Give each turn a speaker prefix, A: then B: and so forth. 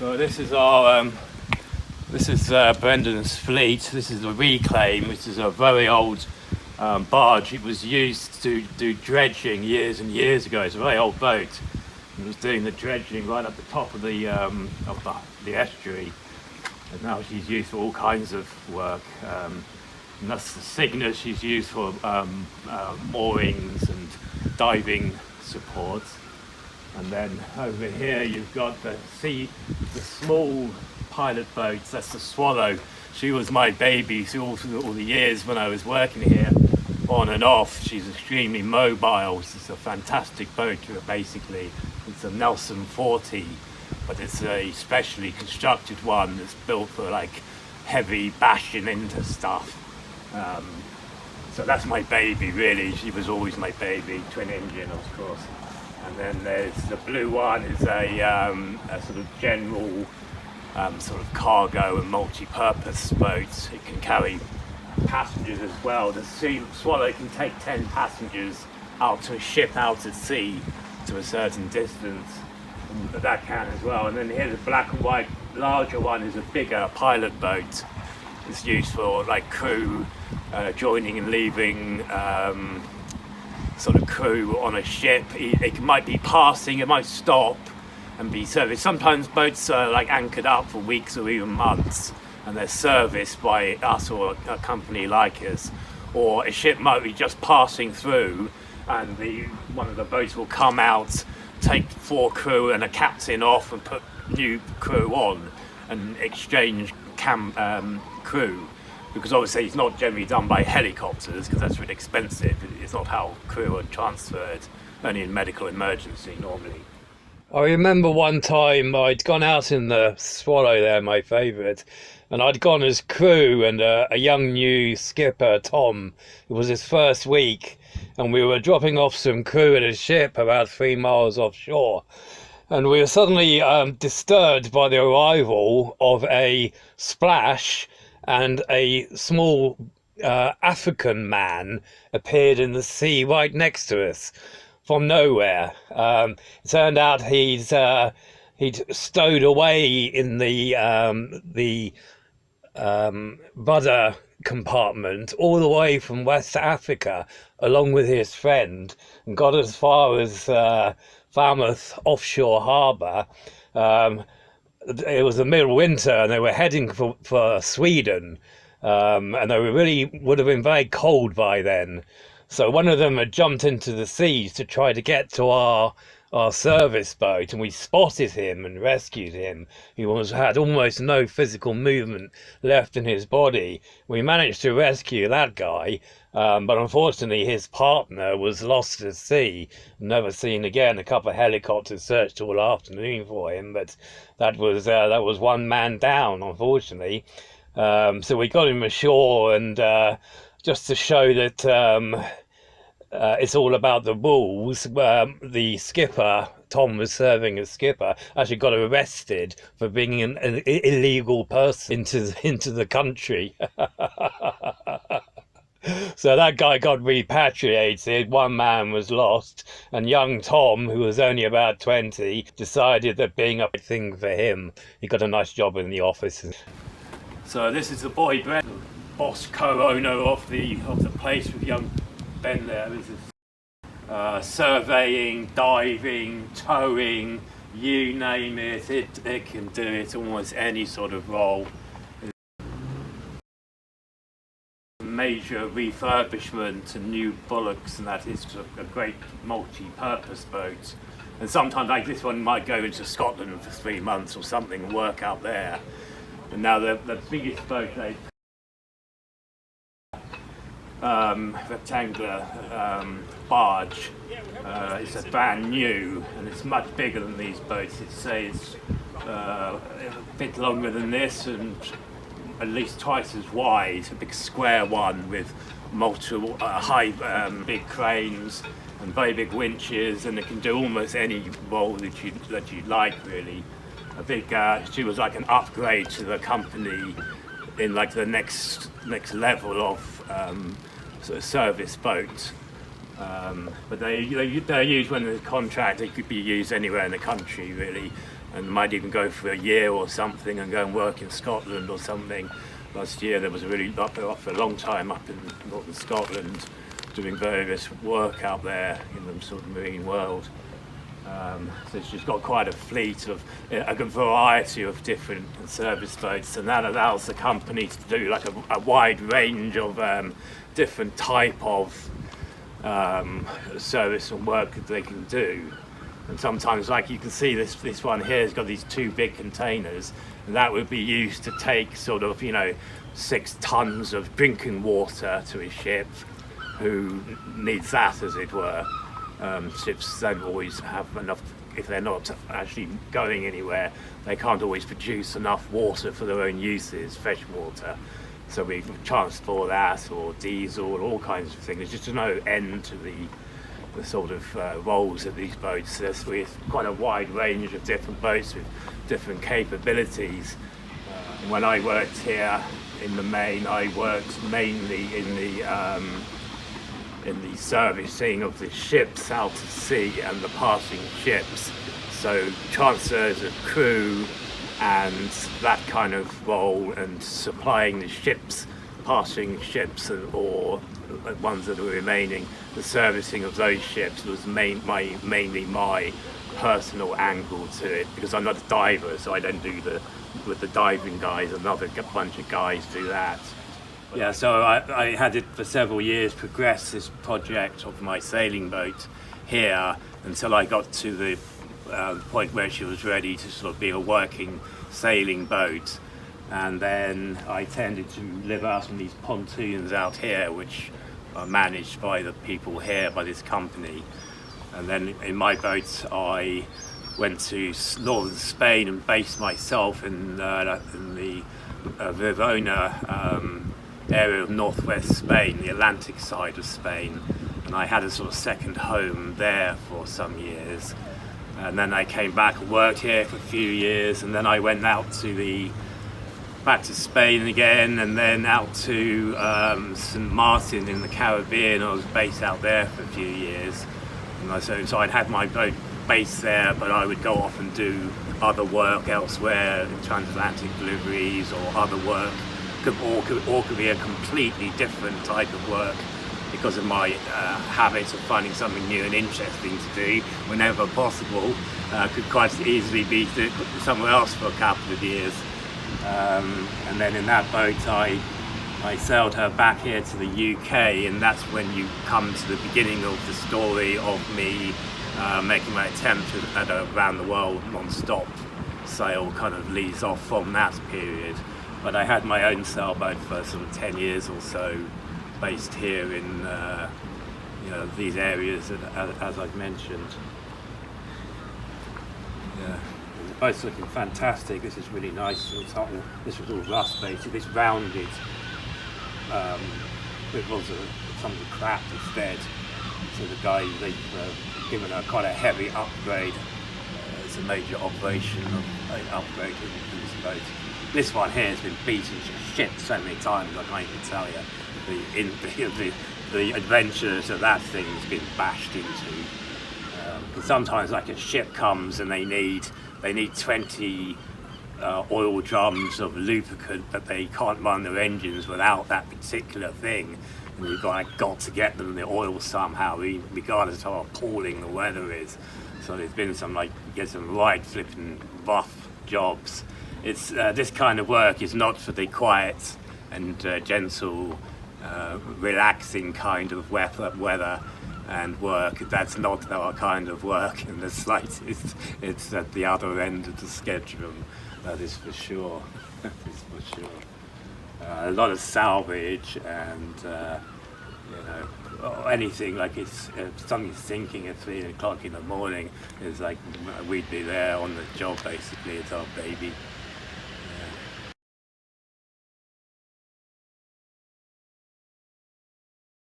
A: So this is Brendan's fleet. This is a Reclaim, which is a very old barge. It was used to do dredging years and years ago. It's a very old boat. It was doing the dredging right at the top of the estuary, and now she's used for all kinds of work. And that's the Cygnus she's used for moorings and diving support. And then over here you've got the small pilot boats. That's the Swallow. She was my baby through all the years when I was working here, on and off. She's extremely mobile. It's a fantastic boat, basically. It's a Nelson 40, but it's a specially constructed one that's built for like heavy bashing into stuff. So that's my baby, really. She was always my baby, twin engine, of course. And then there's the blue one, is a sort of general sort of cargo and multi-purpose boat. It can carry passengers as well. The Swallow can take 10 passengers out to a ship out at sea to a certain distance, but that can as well. And then here's a black and white larger one, is a bigger pilot boat. It's used for like crew joining and leaving, sort of crew on a ship. It might be passing, it might stop and be serviced. Sometimes boats are like anchored up for weeks or even months, and they're serviced by us or a company like us. Or a ship might be just passing through, and one of the boats will come out, take 4 crew and a captain off, and put new crew on and exchange crew. Because obviously it's not generally done by helicopters, because that's really expensive. It's not how crew are transferred, only in medical emergency normally.
B: I remember one time I'd gone out in the Swallow there, my favourite, and I'd gone as crew, and a young new skipper, Tom, it was his first week, and we were dropping off some crew at a ship about 3 miles offshore. And we were suddenly disturbed by the arrival of a splash, and a small African man appeared in the sea right next to us from nowhere. It turned out he'd stowed away in the rudder compartment all the way from West Africa, along with his friend, and got as far as Falmouth offshore harbour. It was the middle winter, and they were heading for Sweden, and they would have been very cold by then. So one of them had jumped into the seas to try to get to our service boat, and we spotted him and rescued him. He had almost no physical movement left in his body. We managed to rescue that guy, but unfortunately his partner was lost at sea, never seen again. A couple of helicopters searched all afternoon for him, but that was one man down, unfortunately. So we got him ashore, and just to show that it's all about the rules, the skipper, Tom was serving as skipper, actually got arrested for being an illegal person into the country. So that guy got repatriated, one man was lost, and young Tom, who was only about 20, decided that being a thing for him. He got a nice job in the office.
A: So this is the boy Brett, boss co-owner of the place with young Ben there. This is surveying, diving, towing, you name it, it can do it, almost any sort of role. Major refurbishment and new bulwarks, and that is a great multi-purpose boat. And sometimes like this one might go into Scotland for 3 months or something and work out there. And now the biggest boat, rectangular barge, it's a brand new, and it's much bigger than these boats. It's a bit longer than this and at least twice as wide, a big square one with multiple big cranes and very big winches, and it can do almost any role that you'd like, really. She was like an upgrade to the company in like the next level of sort of service boat. But they're used when there's a contract. They could be used anywhere in the country, really. and might even go for a year or something and go and work in Scotland or something. Last year there was for a long time up in northern Scotland, doing various work out there in the sort of marine world. So she's got quite a fleet of a good variety of different service boats, and that allows the company to do like a wide range of different type of service and work that they can do. And sometimes, like you can see, this one here has got these two big containers, and that would be used to take sort of 6 tons of drinking water to a ship who needs that, as it were. Ships don't always have enough, if they're not actually going anywhere, they can't always produce enough water for their own uses, fresh water. So we transport that, or diesel, and all kinds of things. There's just no end to the sort of roles of these boats. There's quite a wide range of different boats with different capabilities. When I worked here in the main, I worked mainly in the servicing of the ships out to sea and the passing ships. So transfers of crew and that kind of role, and supplying the ships, passing ships, or ones that are remaining, the servicing of those ships was mainly my personal angle to it, because I'm not a diver, so I don't do with the diving guys. Another bunch of guys do that. Yeah, so I had it for several years, progress this project of my sailing boat here until I got to the point where she was ready to sort of be a working sailing boat. And then I tended to live out in these pontoons out here, which are managed by the people here, by this company. And then in my boat I went to northern Spain and based myself in the Vivona area of northwest Spain, the Atlantic side of Spain, and I had a sort of second home there for some years. And then I came back and worked here for a few years, and then I went out back to Spain again, and then out to St. Martin in the Caribbean. I was based out there for a few years, and so I'd had my boat based there, but I would go off and do other work elsewhere, transatlantic deliveries or other work, or could be a completely different type of work, because of my habit of finding something new and interesting to do whenever possible. Could quite easily be somewhere else for a couple of years. And then in that boat I sailed her back here to the UK, and that's when you come to the beginning of the story of me making my attempt at a around the world non-stop sail. Kind of leads off from that period. But I had my own sailboat for sort of 10 years or so, based here in these areas, as I've mentioned. Yeah. The boat's looking fantastic. This is really nice. This was all rust basically. This rounded, it was something crap instead. So the guy, they've given her quite a heavy upgrade. It's a major operation of an upgrade in this boat. This one here has been beaten to shit so many times I can't even tell you the adventures that that thing's been bashed into. Because sometimes, like, a ship comes and they need 20 oil drums of lubricant, but they can't run their engines without that particular thing, and you've got to get them the oil somehow, regardless of how appalling the weather is. So there's been some right flipping rough jobs. It's this kind of work is not for the quiet and gentle, relaxing kind of weather and work. That's not our kind of work in the slightest. It's at the other end of the schedule. That is for sure. That is for sure. A lot of salvage and anything, like it's something sinking at 3 o'clock in the morning. It's like we'd be there on the job basically. It's our baby.